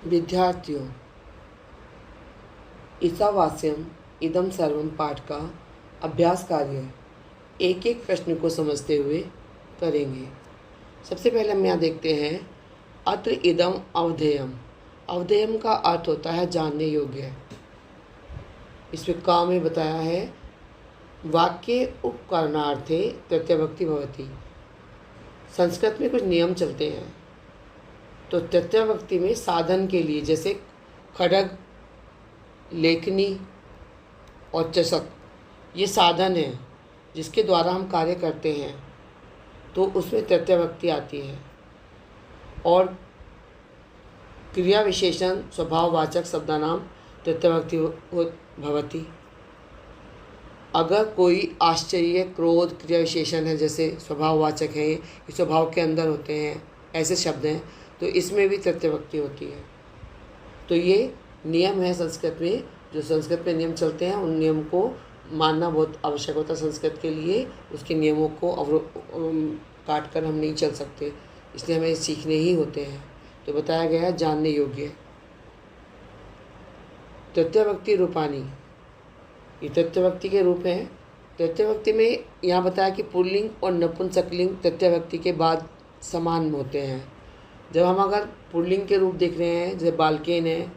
विद्यार्थियों, ईसावास्यम इदम सर्वम पाठ का अभ्यास कार्य एक एक प्रश्न को समझते हुए करेंगे। सबसे पहले हम यहाँ देखते हैं अत्र इदम अवधेयम। अवधेयम का अर्थ होता है जानने योग्य। इसमें का में बताया है वाक्य उपकरणार्थे तृतीयविभक्ति भवति। संस्कृत में कुछ नियम चलते हैं, तो तृतीयविभक्ति में साधन के लिए जैसे खड्ग, लेखनी और चषक, ये साधन है जिसके द्वारा हम कार्य करते हैं, तो उसमें तृतीयविभक्ति आती है। और क्रिया विशेषण स्वभाववाचक शब्दानाम तृतीयविभक्ति भवति। अगर कोई आश्चर्य, क्रोध क्रिया विशेषण है, जैसे स्वभाववाचक है, ये स्वभाव के अंदर होते हैं, ऐसे शब्द हैं, तो इसमें भी तृतीयविभक्ति होती है। तो ये नियम है संस्कृत में, जो संस्कृत में नियम चलते हैं, उन नियम को मानना बहुत आवश्यक होता है संस्कृत के लिए। उसके नियमों को काट कर हम नहीं चल सकते, इसलिए हमें सीखने ही होते हैं। तो बताया गया है जानने योग्य। तृतीयविभक्ति रूपानी, ये तृतीयविभक्ति के रूप हैं। तृतीयविभक्ति में यहाँ बताया कि पुल्लिंग और नपुंसकलिंग तृतीयविभक्ति के बाद समान होते हैं। जब हम अगर पुल्लिंग के रूप देख रहे हैं, जैसे बालकेन है,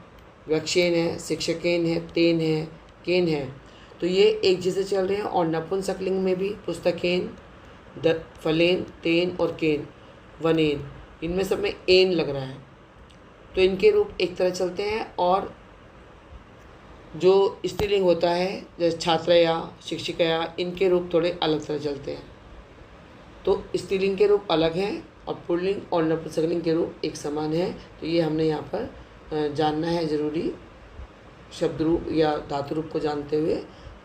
वृक्षेन है, शिक्षकेन है, तेन है, केन है, तो ये एक जैसे चल रहे हैं। और नपुंसकलिंग में भी पुस्तकेन, फलेन, तेन और केन, वनेन, इनमें सब में एन लग रहा है, तो इनके रूप एक तरह चलते हैं। और जो स्त्रीलिंग होता है, जैसे छात्रया, शिक्षिकया, इनके रूप थोड़े अलग तरह चलते हैं। तो स्त्रीलिंग के रूप अलग हैं और पुल्लिंग और नपुंसकलिंग के रूप एक समान है। तो ये हमने यहाँ पर जानना है ज़रूरी। शब्द रूप या धातु रूप को जानते हुए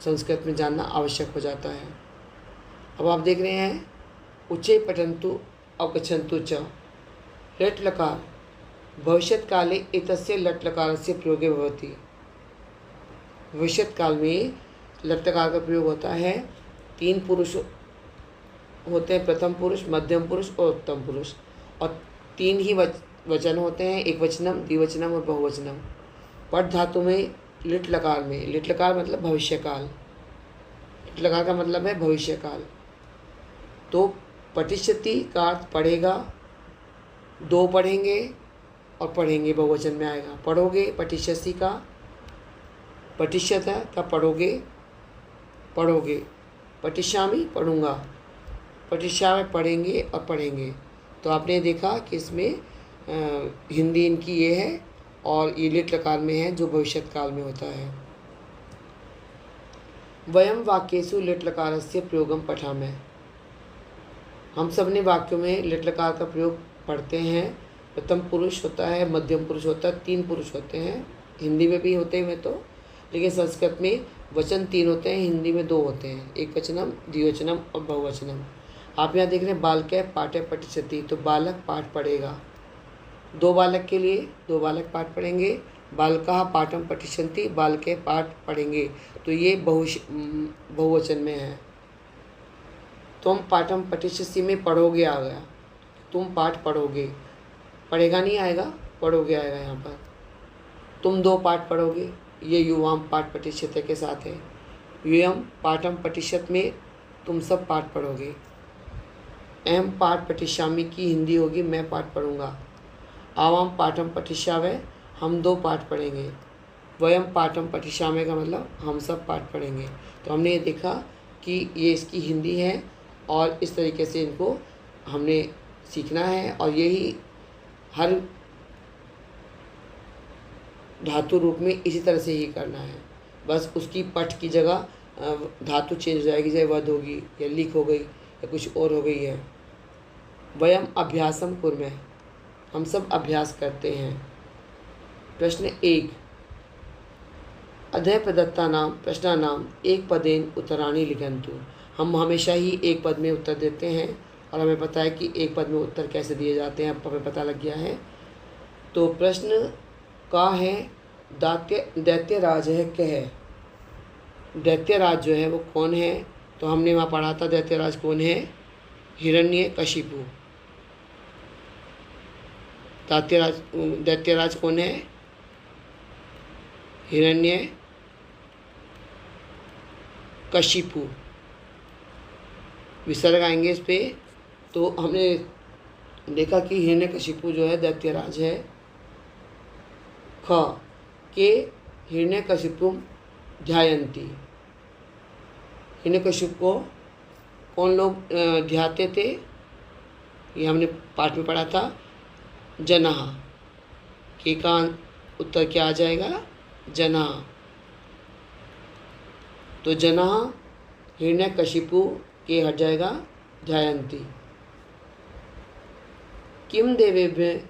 संस्कृत में जानना आवश्यक हो जाता है। अब आप देख रहे हैं उच्चे पठन्तु अवगच्छन्तु च। लट् लकार भविष्यत् काले एतस्य लट् लकारस्य प्रयोगे भवति। भविष्यत् काल में लट् लकार का प्रयोग होता है। 3 पुरुष होते हैं, प्रथम पुरुष, मध्यम पुरुष और उत्तम पुरुष, और 3 ही वचन होते हैं, एक वचनम, द्विवचनम और बहुवचनम। पठ धातु में लिट लकार में, लिट लकार मतलब भविष्यकाल, लिट लकार का मतलब है भविष्यकाल। तो पठिष्यति का अर्थ पढ़ेगा, 2 पढ़ेंगे और पढ़ेंगे बहुवचन में आएगा। पढ़ोगे पठिष्यसि का, पठिष्यत का पढ़ोगे, पढ़ोगे, पठिष्यामि पढ़ूंगा, पठिष्यामि पढ़ेंगे और पढ़ेंगे। तो आपने देखा कि इसमें हिंदी इनकी ये है और ये लिट लकार में है जो भविष्यत काल में होता है। वयम वाक्येषु लिट लकारस्य प्रयोगम पठामः। हम सब ने वाक्यों में लिट लकार का प्रयोग पढ़ते हैं। प्रथम पुरुष होता है, मध्यम पुरुष होता है, 3 पुरुष होते हैं। हिंदी में भी होते हैं तो, लेकिन संस्कृत में वचन 3 होते हैं, हिंदी में 2 होते हैं, एक वचनम, द्विवचनम और बहुवचनम। आप यहाँ देख रहे हैं बालकः पाठः पठिष्यति, तो बालक पाठ पढ़ेगा। 2 बालक के लिए 2 बालक पाठ पढ़ेंगे। बालकाः पाठं पठिष्यन्ति, बालके पाठ पढ़ेंगे, तो ये बहुवचन में है। तुम पाठं पठिष्यसि में पढ़ोगे आ गया, तुम पाठ पढ़ोगे, पढ़ेगा नहीं आएगा, पढ़ोगे आएगा यहाँ पर। तुम 2 पाठ पढ़ोगे, ये युवाम पाठ पठिष्यते के साथ है। यूयम पाठम पठिष्यत में तुम सब पाठ पढ़ोगे। अहम पाठ पठिष्यामि की हिंदी होगी मैं पाठ पढ़ूँगा। आवाम पाठम पठिष्यावै, हम 2 पाठ पढ़ेंगे। वयम पाठम पठिष्यामि का मतलब हम सब पाठ पढ़ेंगे। तो हमने ये देखा कि ये इसकी हिंदी है और इस तरीके से इनको हमने सीखना है। और यही हर धातु रूप में इसी तरह से ही करना है। बस उसकी पठ की जगह धातु चेंज हो जाएगी, चाहे वध होगी या लिख हो गई या कुछ और हो गई है। वयम अभ्यासम कुर्मः, हम सब अभ्यास करते हैं। प्रश्न 1, अधः प्रदत्तानां प्रश्नानां एक पदेन उत्तराणि लिखन्तु। हम हमेशा ही एक पद में उत्तर देते हैं और हमें पता है कि एक पद में उत्तर कैसे दिए जाते हैं, अब हमें पता लग गया है। तो प्रश्न का है दैत्यराज है क्या है। दैत्यराज जो है वो कौन है, तो हमने वहाँ पढ़ा था दैत्यराज कौन है, हिरण्यकशिपु। दैत्यराज कौन है, हिरण्य कशिपु, विसर्ग आएंगे इस पे। तो हमने देखा कि हिरण्यकशिपु जो है दैत्यराज है। ख के हिरण्यकशिपुम ध्यायन्ति, हिरण्यकशिपु को कौन लोग ध्याते थे, ये हमने पाठ में पढ़ा था। जनाः, के का उत्तर क्या आ जाएगा, जनाः। तो जनाः हिरण्यकशिपु के हट जाएगा ध्यायन्ति। किम देवेभ्य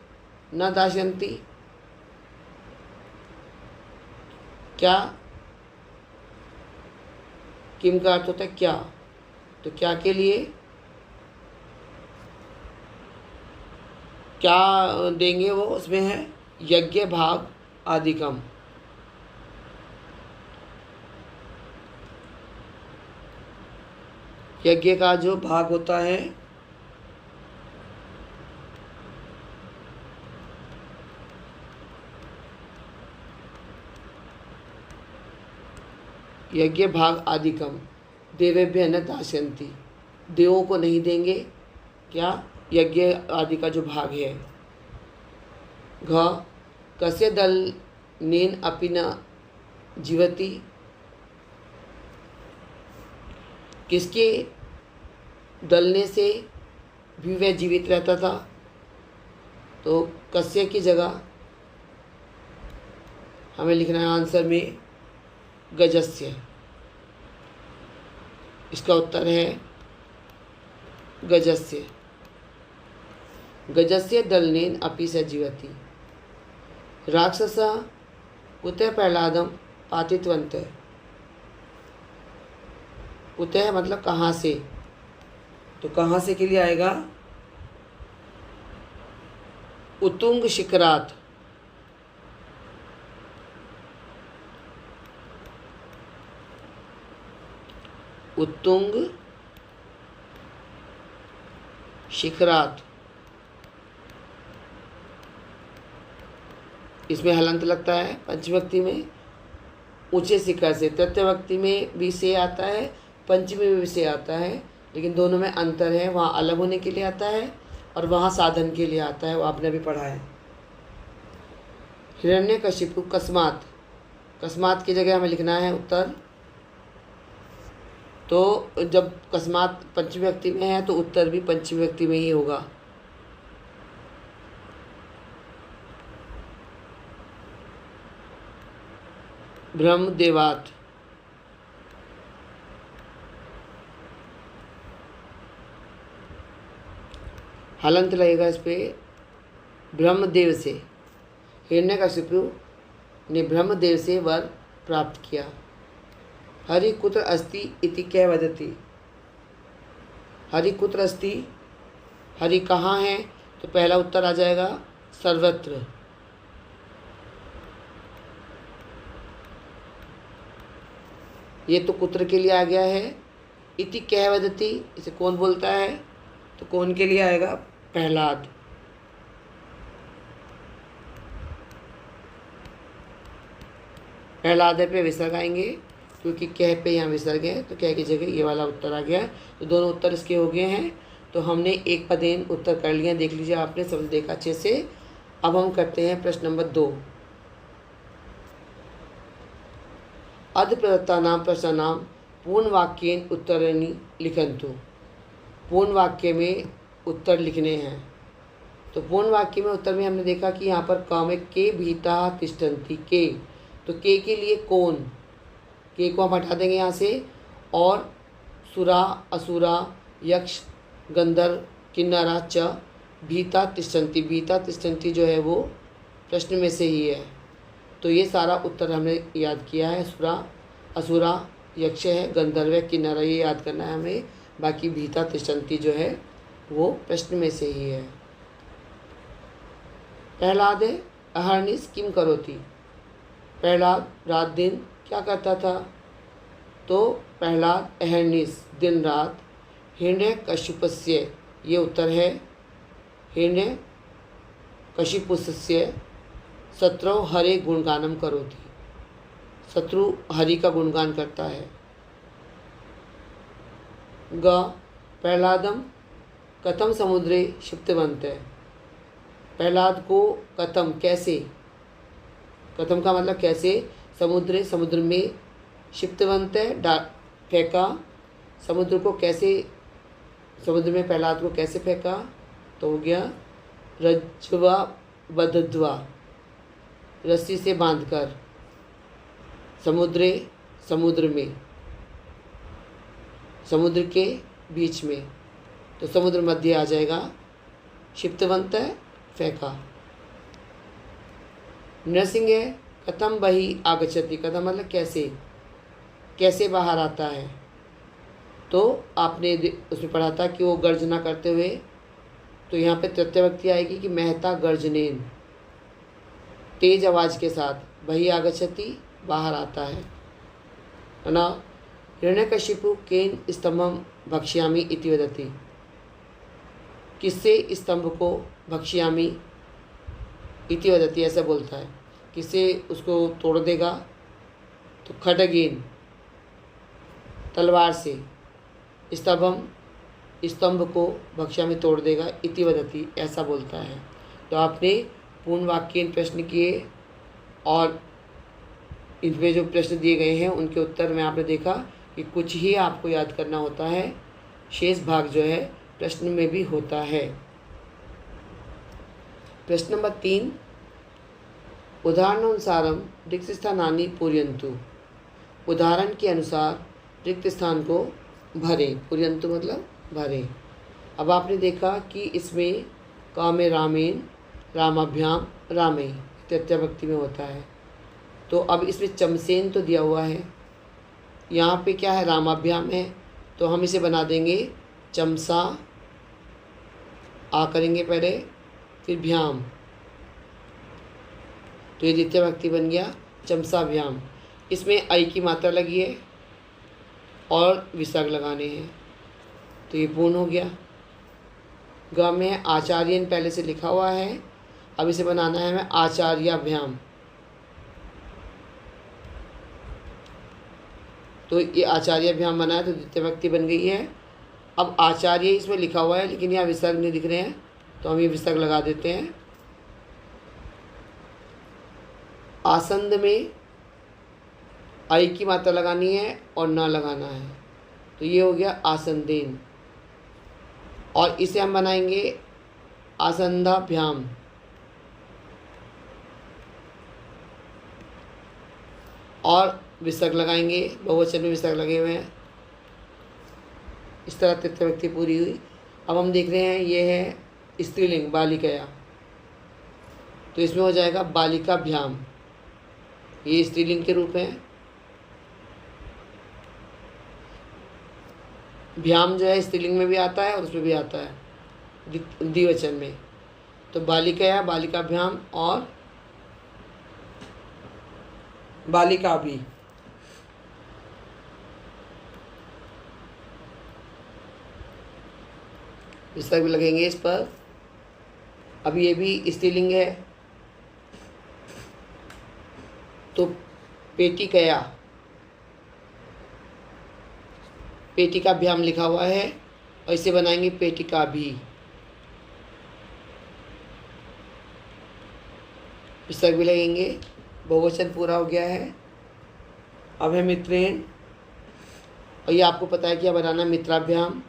न दास्यन्ति, क्या, किम का अर्थ होता है क्या, तो क्या के लिए, क्या देंगे वो, उसमें है यज्ञ भाग आदिकम। यज्ञ का जो भाग होता है यज्ञ भाग आदिकम देवेभ्य न दास्यन्ति, देवों को नहीं देंगे क्या, यज्ञ आदि का जो भाग है। घ कस्य दल नेन अपि न जीवति, किसके दलने से भी वह जीवित रहता था। तो कस्य की जगह हमें लिखना है आंसर में गजस्य, इसका उत्तर है गजस्य। गजस्य दलनेन अपि स जीवति। राक्षसः कुतः प्रह्लादं पातितवन्तः, कुतः मतलब कहाँ से, तो कहाँ से के लिए आएगा उत्तुंग शिखरात, उत्तुंग शिखरात, इसमें हलंत लगता है पंचविभक्ति में, ऊंचे शिखर से। तृतीयविभक्ति में भी से आता है, पंचमी में भी से आता है, लेकिन दोनों में अंतर है। वहाँ अलग होने के लिए आता है और वहाँ साधन के लिए आता है, वो आपने भी पढ़ा है। हिरण्यकशिपु कस्मात, कस्मात की जगह हमें लिखना है उत्तर। तो जब कस्मात पंचमी व्यक्ति में है तो उत्तर भी पंचमी व्यक्ति में ही होगा। ब्रह्मदेवात, हलंत लगेगा इस पे, ब्रह्मदेव से। हिरण्यकशिपु ने ब्रह्मदेव से वर प्राप्त किया। हरि कुत्र अस्ति इति क्या वदति, हरि कुत्र अस्ति, हरि कहाँ है, तो पहला उत्तर आ जाएगा सर्वत्र। ये तो कुत्र के लिए आ गया है। इति क्या वदति, इसे कौन बोलता है, तो कौन के लिए आएगा, प्रहलाद। प्रहलाद पे विसर्ग आएंगे, क्योंकि कह पे यहाँ विसर्ग है, तो कह की जगह ये वाला उत्तर आ गया। तो दोनों उत्तर इसके हो गए हैं। तो हमने एक पदेन उत्तर कर लिया, देख लीजिए आपने समझ देखा अच्छे से। अब हम करते हैं प्रश्न नंबर 2। अध प्रदत्तानां प्रश्नानां पूर्ण वाक्येन उत्तराणि लिखन्तु, पूर्ण वाक्य में उत्तर लिखने हैं। तो पूर्ण वाक्य में उत्तर में हमने देखा कि यहाँ पर क में के भीता तिष्ठन्ति, के, तो के लिए कौन, के को हम हटा देंगे यहाँ से, और सुरा असुरा यक्ष गंधर्व किन्नरा च भीता तिष्ठन्ति, भीता तिष्ठन्ति जो है वो प्रश्न में से ही है। तो ये सारा उत्तर हमने याद किया है। सुरा असुरा यक्ष है, गंधर्व है, किन्नरा, ये याद करना है हमें। बाकी भीता तिष्ठन्ति जो है वो प्रश्न में से ही है। प्रहलाद अहर्निश किम करोति, प्रहलाद रात दिन क्या करता था, तो प्रहलाद अहर्निश दिन रात हिरण्यकशिपुस्य, ये उत्तर है, हिरण्यकशिपुस्य सत्रौ हरे गुणगानम करोति, शत्रु हरि का गुणगान करता है। ग प्रहलादम कथम समुद्रे क्षिप्तवन्तः, प्रहलाद को कथम कैसे, कथम का मतलब कैसे, समुद्र समुद्र में, क्षिप्तवन्तः फेंका, समुद्र को कैसे, समुद्र में प्रहलाद को कैसे फेंका, तो हो गया रज्ज्वा बद्धत्वा, रस्सी से बांधकर, समुद्र समुद्र में, समुद्र के बीच में, तो समुद्र मध्य आ जाएगा, क्षिप्तवन्तः फेंका। नरसिंह कथम बहि आगच्छति, कथम मतलब कैसे, कैसे बाहर आता है, तो आपने उसमें पढ़ा था कि वो गर्जना करते हुए, तो यहाँ पे तृतीय व्यक्ति आएगी कि महता गर्जनेन, तेज आवाज़ के साथ, बहि आगच्छति बाहर आता है ना। हिरण्यकशिपु केन स्तंभम भक्ष्यामि इति वदति, किससे स्तंभ को भक्ष्यामि इति वदति ऐसा बोलता है, किससे उसको तोड़ देगा, तो खड्गेन तलवार से, स्तंभम स्तंभ को भक्ष्यामि तोड़ देगा, इति वदति ऐसा बोलता है। तो आपने पूर्ण वाक्य प्रश्न किए और इनमें जो प्रश्न दिए गए हैं उनके उत्तर में आपने देखा कि कुछ ही आपको याद करना होता है, शेष भाग जो है प्रश्न में भी होता है। प्रश्न नंबर 3, उदाहरणानुसारम रिक्त स्थानानि पूरयन्तु, उदाहरण के अनुसार रिक्त स्थान को भरें, पूरयन्तु मतलब भरें। अब आपने देखा कि इसमें का में रामेन, रामाभ्याम, रामे तृतीय भक्ति में होता है। तो अब इसमें चमसेन तो दिया हुआ है, यहाँ पे क्या है, रामाभ्याम है, तो हम इसे बना देंगे चमसा, आ करेंगे पहले, फिर भ्याम, तो ये द्वितीय भक्ति बन गया चमसाभ्याम। इसमें आई की मात्रा लगी है और विसर्ग लगाने हैं, तो ये पूर्ण हो गया। ग में आचार्यन पहले से लिखा हुआ है, अब इसे बनाना है हमें आचार्याभ्याम, तो ये आचार्याभ्याम बना है, तो द्वितीय भक्ति बन गई है। अब आचार्य इसमें लिखा हुआ है लेकिन यहाँ विसर्ग नहीं दिख रहे हैं, तो हम ये विसर्ग लगा देते हैं। आसंद में आई की मात्रा लगानी है और ना लगाना है, तो ये हो गया आसंदेन, और इसे हम बनाएंगे आसंदाभ्याम। और विसर्ग लगाएंगे, बहुवचन में विसर्ग लगे हुए हैं। इस तरह तृतीय व्यक्ति पूरी हुई। अब हम देख रहे हैं ये है स्त्रीलिंग बालिकया, तो इसमें हो जाएगा बालिकाभ्याम, ये स्त्रीलिंग के रूप हैं। भ्याम जो है स्त्रीलिंग में भी आता है और उसमें भी आता है द्विवचन में, तो बालिकया, बालिकाभ्याम और बालिका भी। विसर्ग लगेंगे इस पर। अब ये भी स्त्रीलिंग है, तो पेटिकया, पेटिका भ्याम लिखा हुआ है और इसे बनाएंगे पेटिका भी। विसर्ग भी लगेंगे, बहुवचन पूरा हो गया है। अब है मित्रेण, और ये आपको पता है कि यह बनाना मित्राभ्याम।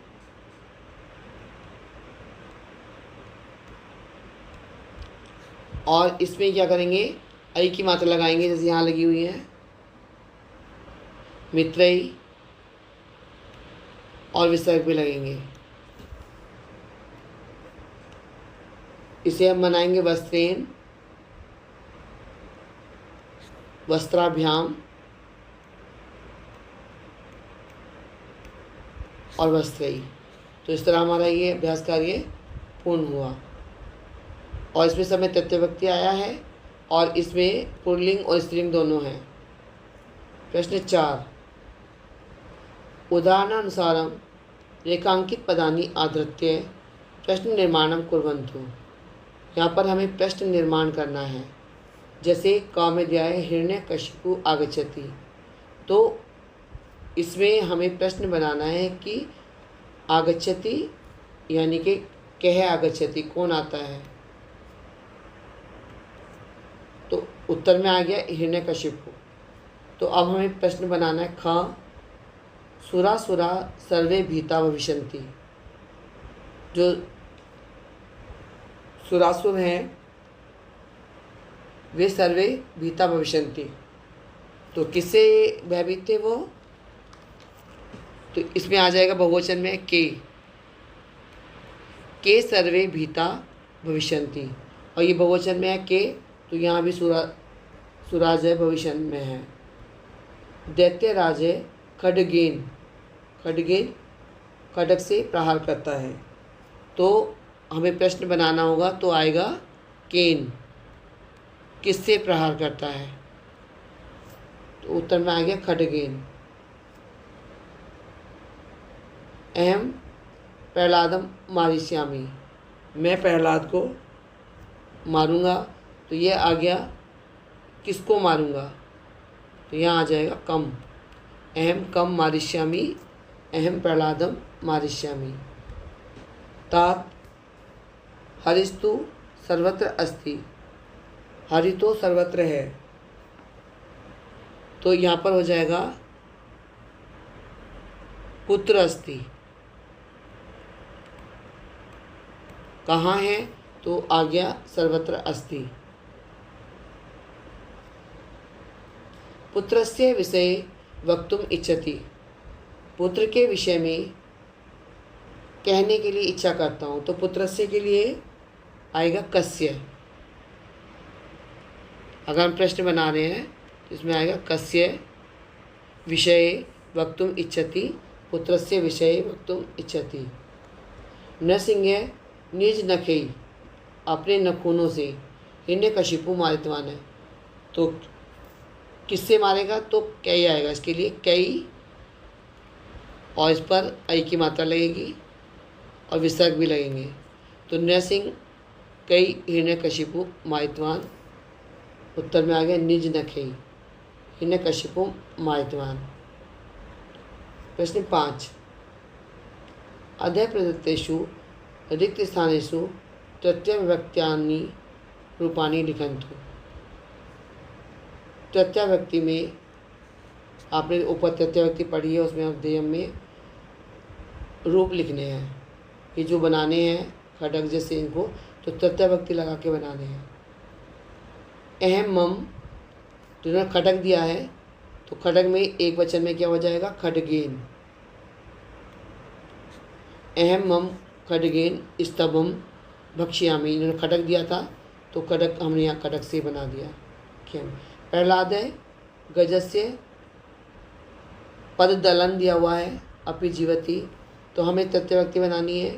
और इसमें क्या करेंगे, आई की मात्रा लगाएंगे जैसे यहाँ लगी हुई है, मित्रई, और विसर्ग भी लगेंगे। इसे हम बनाएंगे वस्त्रेण, वस्त्राभ्याम और वस्त्रई। तो इस तरह हमारा ये अभ्यास कार्य पूर्ण हुआ। और इसमें समय तृतीय व्यक्ति आया है और इसमें पुल्लिंग और स्त्रीलिंग दोनों हैं। प्रश्न 4, उदाहरणानुसारम रेखांकित पदानि आधृत्य प्रश्न निर्माणम कुर्वन्तु। यहाँ पर हमें प्रश्न निर्माण करना है। जैसे क में दिया है हिरण्यकशिपु आगच्छति। तो इसमें हमें प्रश्न बनाना है कि आगच्छति यानी कि कह आगच्छति, कौन आता है। तो उत्तर में आ गया हिरण्यकशिपु। तो अब हमें प्रश्न बनाना है ख सुरासुरा सर्वे भीता भविष्यन्ति। जो सुरासुर हैं वे सर्वे भीता भविष्यन्ति। तो किससे भयभीत थे वो? तो इसमें आ जाएगा बहुवचन में के सर्वे भीता भविष्यन्ति। और ये बहुवचन में है के, तो यहाँ भी सुराज है, भविष्य में है। दैत्य राज है खड्गेन, खड्गेन खड्ग से प्रहार करता है। तो हमें प्रश्न बनाना होगा, तो आएगा केन, किससे प्रहार करता है। तो उत्तर में आ गया खड्गेन। अहम प्रहलादम मारिष्यामि, मैं प्रहलाद को मारूंगा। तो ये आ गया किसको मारूंगा, तो यहाँ आ जाएगा कम। अहम कम मारिष्यामि, अहम प्रहलादम मारिष्यामि। तात हरिस्तु सर्वत्र अस्ति, हरि तो सर्वत्र है। तो यहाँ पर हो जाएगा पुत्र अस्ति, कहाँ है, तो आ गया सर्वत्र अस्ति। पुत्रस्य विषये वक्तुम इच्छति, पुत्र के विषय में कहने के लिए इच्छा करता हूँ। तो पुत्रस्य के लिए आएगा कस्य। अगर हम प्रश्न बना रहे हैं तो इसमें आएगा कस्य विषये वक्तुम इच्छति, पुत्रस्य विषये वक्तुम इच्छति। नरसिंह निज नखै, अपने नखूनों से हिरण्यकशिपु मारितवान है। तो किससे मारेगा, तो कई आएगा इसके लिए, कई, और इस पर आई की मात्रा लगेगी और विसर्ग भी लगेंगे। तो नरसिंह कई हिरण्यकशिपु मारितवान। उत्तर में आ गया निज नखै हिरण्यकशिपु मारितवान। प्रश्न 5, अध्याय प्रदत्तेषु रिक्त स्थानेषु तृतीय विभक्त्यानि रूपाणि लिखन्तु। तृतीय व्यक्ति में आपने ऊपर तृतीय व्यक्ति पढ़ी है, उसमें अध्यय में रूप लिखने हैं। ये जो बनाने हैं खड्ग जैसे, इनको तो तृतीय व्यक्ति लगा के बनाने हैं। अहम मम, जिन्होंने खड्ग दिया है तो खड्ग में एक वचन में क्या हो जाएगा, खड्गेन। अहम मम खड्गेन स्तभम भक्ष्यामि, इन्होंने खड्ग दिया था तो खड्ग हमने यहाँ खड्ग से बना दिया। प्रहलाद है गजस्य पद दलन दिया हुआ है, अपि जीवति, तो हमें तृतीय व्यक्ति बनानी है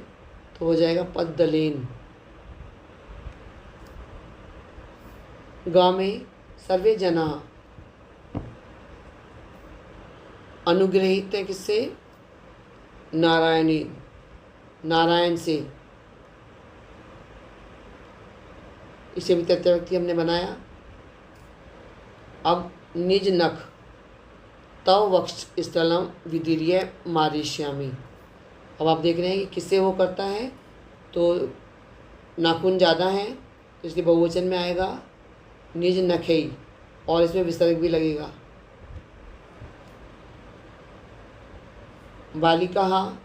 तो हो जाएगा पद दलेन। गाँव में सर्वे जना अनुग्रहित है किससे, नारायणी, नारायण से। इसे भी तृतीय व्यक्ति हमने बनाया। अब निज नख तव वक्ष स्थलम विदीर्य मारिष्यामि। अब आप देख रहे हैं कि किससे वो करता है, तो नाखून ज़्यादा है तो इसलिए बहुवचन में आएगा निज नखै, और इसमें विसर्ग भी लगेगा। बालिका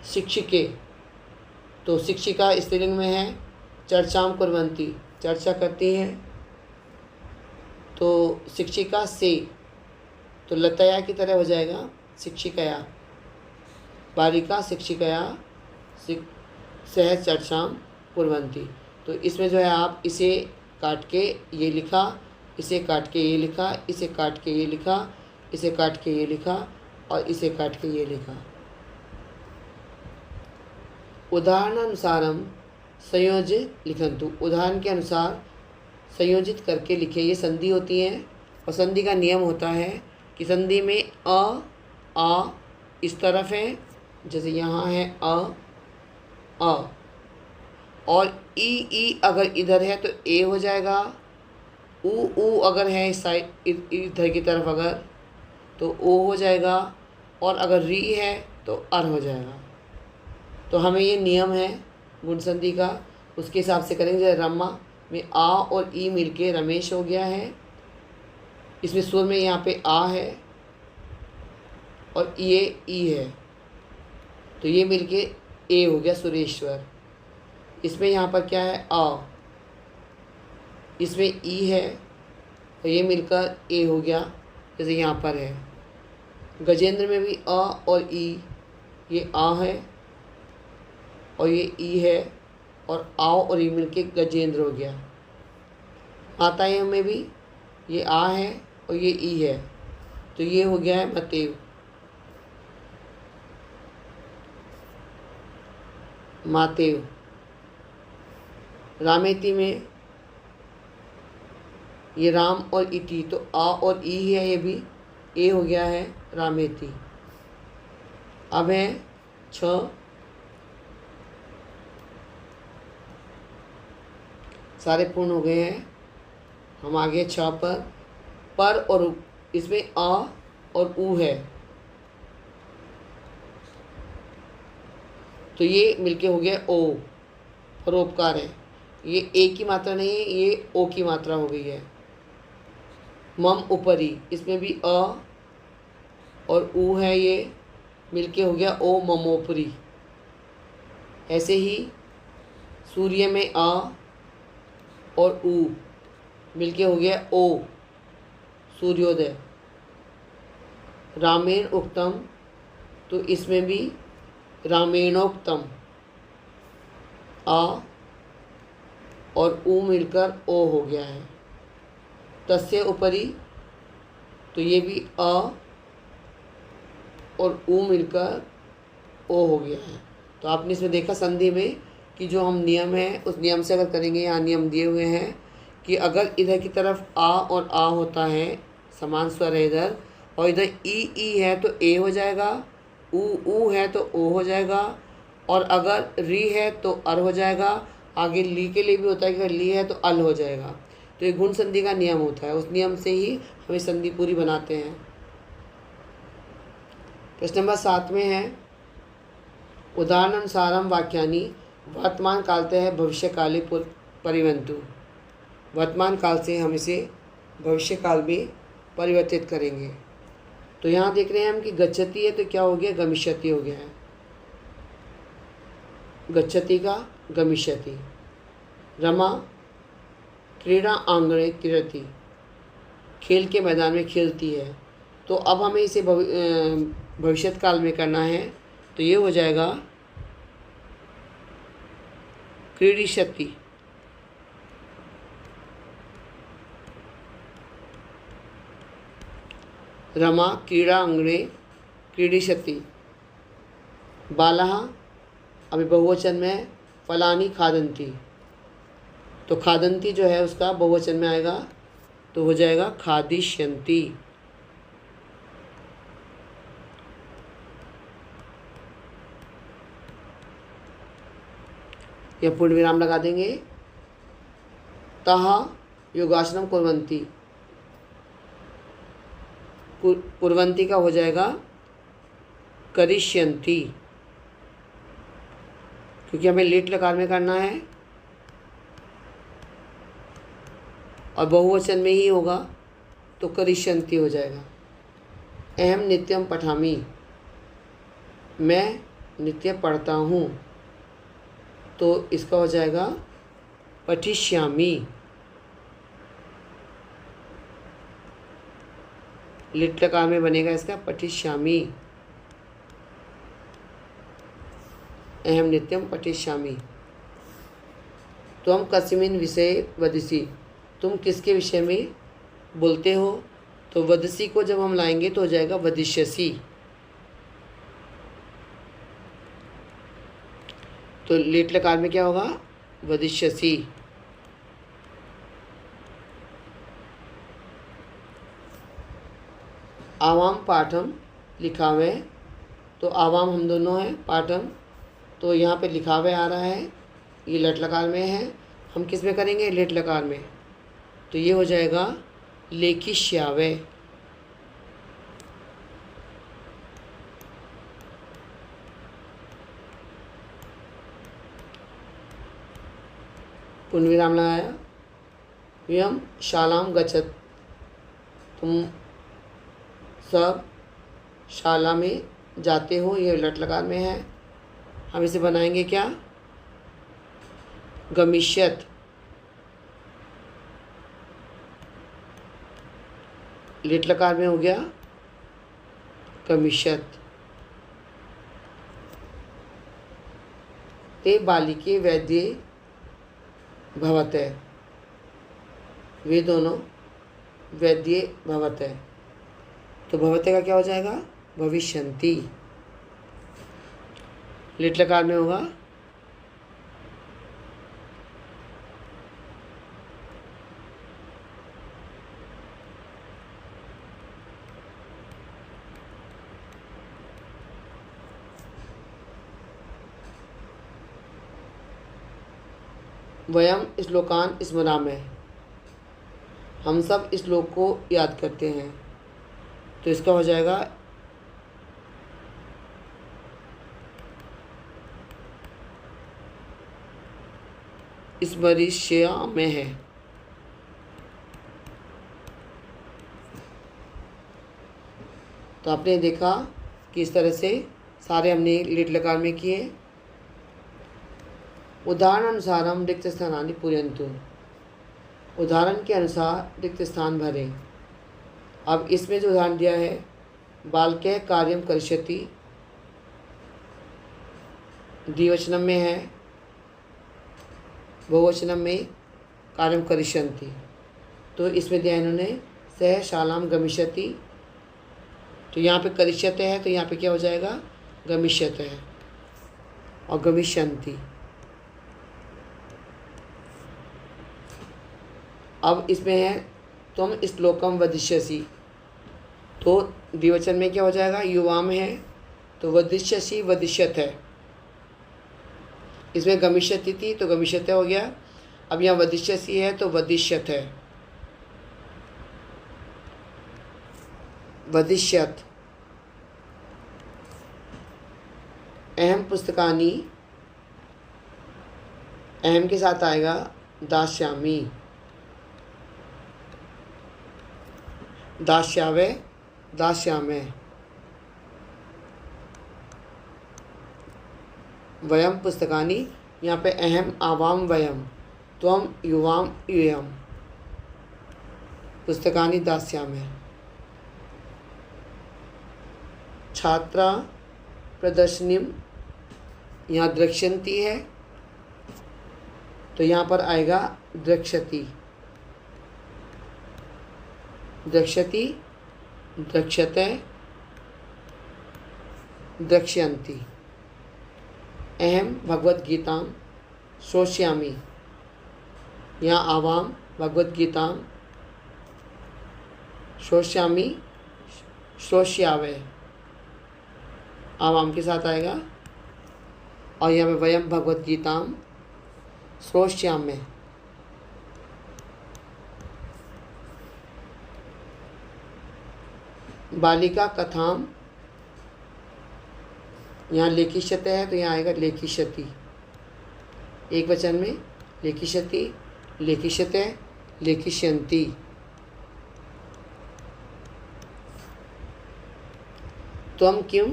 शिक्षिके, तो शिक्षिका स्त्रीलिंग में है। चर्चाम कुर्वन्ति, चर्चा करती हैं। तो शिक्षिका से, तो लतया की तरह हो जाएगा शिक्षिकया। बालिका शिक्षिकया सह चर्चाम कुर्वन्ति। तो इसमें जो है आप इसे काट के ये लिखा, इसे काट के ये लिखा, इसे काट के ये लिखा, इसे काट के ये लिखा और इसे काट के ये लिखा। उदाहरणानुसारम संयोज्य लिखन्तु, उदाहरण के अनुसार संयोजित करके लिखे। ये संधि होती हैं और संधि का नियम होता है कि संधि में आ इस तरफ है, जैसे यहाँ है अ, और ई अगर इधर है तो ए हो जाएगा, ऊ अगर है इस साइड इधर की तरफ अगर तो ओ हो जाएगा, और अगर री है तो अर हो जाएगा। तो हमें ये नियम है गुण संधि का, उसके हिसाब से करेंगे। जैसे रमा में आ और ई मिलके रमेश हो गया है, इसमें सुर में यहाँ पे आ है और ये ई है, तो ये मिलके ए हो गया सुरेश्वर। इसमें यहाँ पर क्या है आ, इसमें ई है तो ये मिलकर ए हो गया, जैसे यहाँ पर है। गजेंद्र में भी अ और ई, ये आ है और ये ई है, और आओ और ई मिलके गजेंद्र हो गया। माताएं में भी ये आ है और ये ई है, तो ये हो गया है matev। मातेव। रामेती में ये राम और इति, तो आ और ई है, ये भी ए हो गया है रामेती। अब है छ, सारे पूर्ण हो गए हैं। हम आगे छ पर और उ, इसमें आ और ऊ है, तो ये मिलके हो गया ओ, परोपकार है। ये ए की मात्रा नहीं है, ये ओ की मात्रा हो गई है। मम ऊपरी, इसमें भी अ और ऊ है, ये मिलके हो गया ओ ममोपरी। ऐसे ही सूर्य में अ और ऊ मिलके हो गया ओ सूर्योदय। रामेण उक्तम, तो इसमें भी रामेणोक्तम, आ और ऊ मिलकर ओ हो गया है। तस्य ऊपरी, तो ये भी अ और ऊ मिलकर ओ हो गया है। तो आपने इसमें देखा संधि में कि जो हम नियम है उस नियम से अगर करेंगे, यहाँ नियम दिए हुए हैं कि अगर इधर की तरफ आ और आ होता है, समान स्वर है इधर, और इधर ई है तो ए हो जाएगा, ऊ है तो ओ हो जाएगा, और अगर री है तो अर हो जाएगा। आगे ली के लिए भी होता है कि अगर ली है तो अल हो जाएगा। तो ये गुण संधि का नियम होता है, उस नियम से ही हम इस संधि पूरी बनाते हैं। प्रश्न नंबर 7 में है उदाहरणानुसारम वाक्यानि वर्तमान कालते हैं भविष्य काले परिवन्तु। वर्तमान काल से हम इसे भविष्य काल में परिवर्तित करेंगे। तो यहाँ देख रहे हैं हम कि गच्छति है तो क्या हो गया, गमिष्यति हो गया है। गच्छति का गमिष्यति। रमा क्रीड़ा आंगणे क्रीडति, खेल के मैदान में खेलती है। तो अब हमें इसे भविष्यत काल में करना है, तो ये हो जाएगा क्रीडिष्यति। रमा क्रीड़ा अंगणे क्रीडिष्यति। बालः अभी बहुवचन में फलानी खादन्ति, तो खादन्ति जो है उसका बहुवचन में आएगा तो हो जाएगा खादिष्यन्ति। यह पूर्ण विराम लगा देंगे। तः योगासनम कुर्वन्ति, कुर्वन्ति का हो जाएगा करिष्यन्ति, क्योंकि हमें लिट लकार में करना है और बहुवचन में ही होगा तो करिष्यन्ति हो जाएगा। अहम नित्यम पठामि, मैं नित्य पढ़ता हूँ, तो इसका हो जाएगा पठिष्यामि। लिट लकार में बनेगा इसका पठिष्यामि। अहम नित्यम पठिष्यामि। तो हम कस्मिन् विषये वदसि, तुम किसके विषय में बोलते हो, तो वदसि को जब हम लाएंगे तो हो जाएगा वदिष्यसि। तो लेट लकार में क्या होगा, वदिष्यसि। आवाम पाठम लिखावे, तो आवाम हम दोनों हैं, पाठम तो यहाँ पे लिखावे आ रहा है, ये लट लकार में है, हम किस में करेंगे, लेट लकार में। तो ये हो जाएगा लेखिष्यावय। पूर्ण विराम लगाया, वयम शालां गच्छत, तुम सब शाला में जाते हो, ये लट लकार में है। हम इसे बनाएंगे क्या, गमिष्यत, लिट लकार में हो गया गमिष्यत। ते बालिके वैद्ये भवते, वे दोनों वैद्ये भवते। तो भवते का क्या हो जाएगा, भविष्यन्ति। लिट लकार में होगा वयम श्लोकान स्मरामहे, हम सब इस श्लोक को याद करते हैं। तो इसका हो जाएगा स्मरिष्यामहे। तो आपने देखा कि इस तरह से सारे हमने लिट लकार में किए। उदाहरण अनुसार हम रिक्त स्थानानि पूरयन्तु, उदाहरण के अनुसार रिक्त स्थान भरें। अब इसमें जो उदाहरण दिया है, बालकः कार्यं करिष्यति, द्विवचनम में है, बहुवचनम में कार्यं करिष्यन्ति। तो इसमें दिया इन्होंने सह शालां गमिष्यति। तो यहाँ पे करिष्यते है, तो यहाँ पे क्या हो जाएगा, गमिष्यते है और गमिष्यन्ति। अब इसमें है तुम श्लोकम वदिष्यसि, तो द्विवचन में क्या हो जाएगा, युवाम है, तो वदिष्यसि वदिष्यत है। इसमें गमिष्यति थी तो गमिष्यत हो गया। अब यहाँ वदिष्यसि है तो वदिष्यत है, वदिष्यत। अहम पुस्तकानि, अहम के साथ आएगा दास्यामि, दास्यावे दास्यामे। वयम पुस्तकानि, यहाँ पे अहम आवाम वयम, त्वम युवाम यूयम, पुस्तकानि दास्यामे। छात्रा प्रदर्शनीम, यहाँ द्रक्ष्यन्ति है, तो यहाँ पर आएगा द्रक्ष्यति, द्रक्ष्यति द्रक्ष्यते द्रक्ष्यन्ति। अहम भगवद गीतां श्रोष्यामि, यहाँ आवाम भगवद गीतां श्रोष्यामि श्रोष्यावे, आवाम के साथ आएगा। और यहाँ पे वयम भगवद गीतां श्रोष्यामे। बालिका कथाम, यहाँ लेखिष्यते है, तो यहाँ आएगा लेखिष्यति, एक वचन में लेखिष्यति, लेखिष्यते, लेखिष्यन्ति। त्वं किं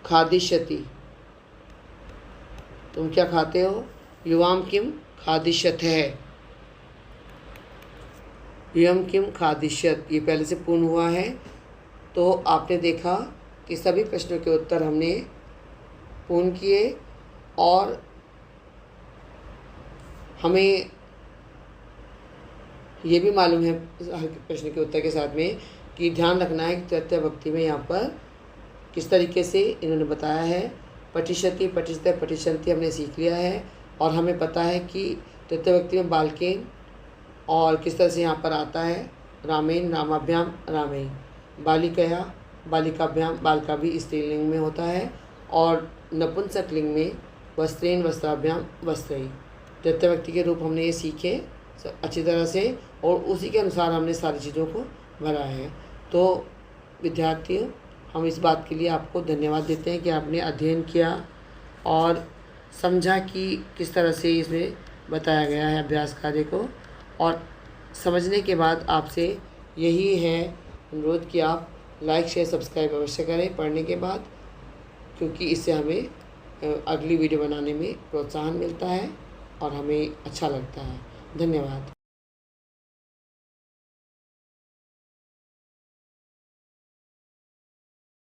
खादिष्यति, तुम क्या खाते हो, युवाम किं खादिष्यतः, युवम किम खादिष्यत। ये पहले से पूर्ण हुआ है। तो आपने देखा कि सभी प्रश्नों के उत्तर हमने पूर्ण किए और हमें ये भी मालूम है हर प्रश्न के उत्तर के साथ में कि ध्यान रखना है कि तृतीय भक्ति में यहाँ पर किस तरीके से इन्होंने बताया है। पठिष्यति पठिष्यते पठिष्यन्ति हमने सीख लिया है और हमें पता है कि तृतीय भक्ति में बालकेन और किस तरह से यहाँ पर आता है रामेन रामाभ्याम रामेन, बालिकया बालिकाभ्याम बालिका भी स्त्रीलिंग में होता है और नपुंसक लिंग में वस्त्रेण वस्त्राभ्याम वस्त्रैः। तृतीय व्यक्ति के रूप हमने ये सीखे अच्छी तरह से और उसी के अनुसार हमने सारी चीज़ों को भरा है। तो विद्यार्थियों, हम इस बात के लिए आपको धन्यवाद देते हैं कि आपने अध्ययन किया और समझा कि किस तरह से इसमें बताया गया है अभ्यास कार्य को। और समझने के बाद आपसे यही है अनुरोध कि आप लाइक शेयर सब्सक्राइब अवश्य करें पढ़ने के बाद, क्योंकि इससे हमें अगली वीडियो बनाने में प्रोत्साहन मिलता है और हमें अच्छा लगता है। धन्यवाद।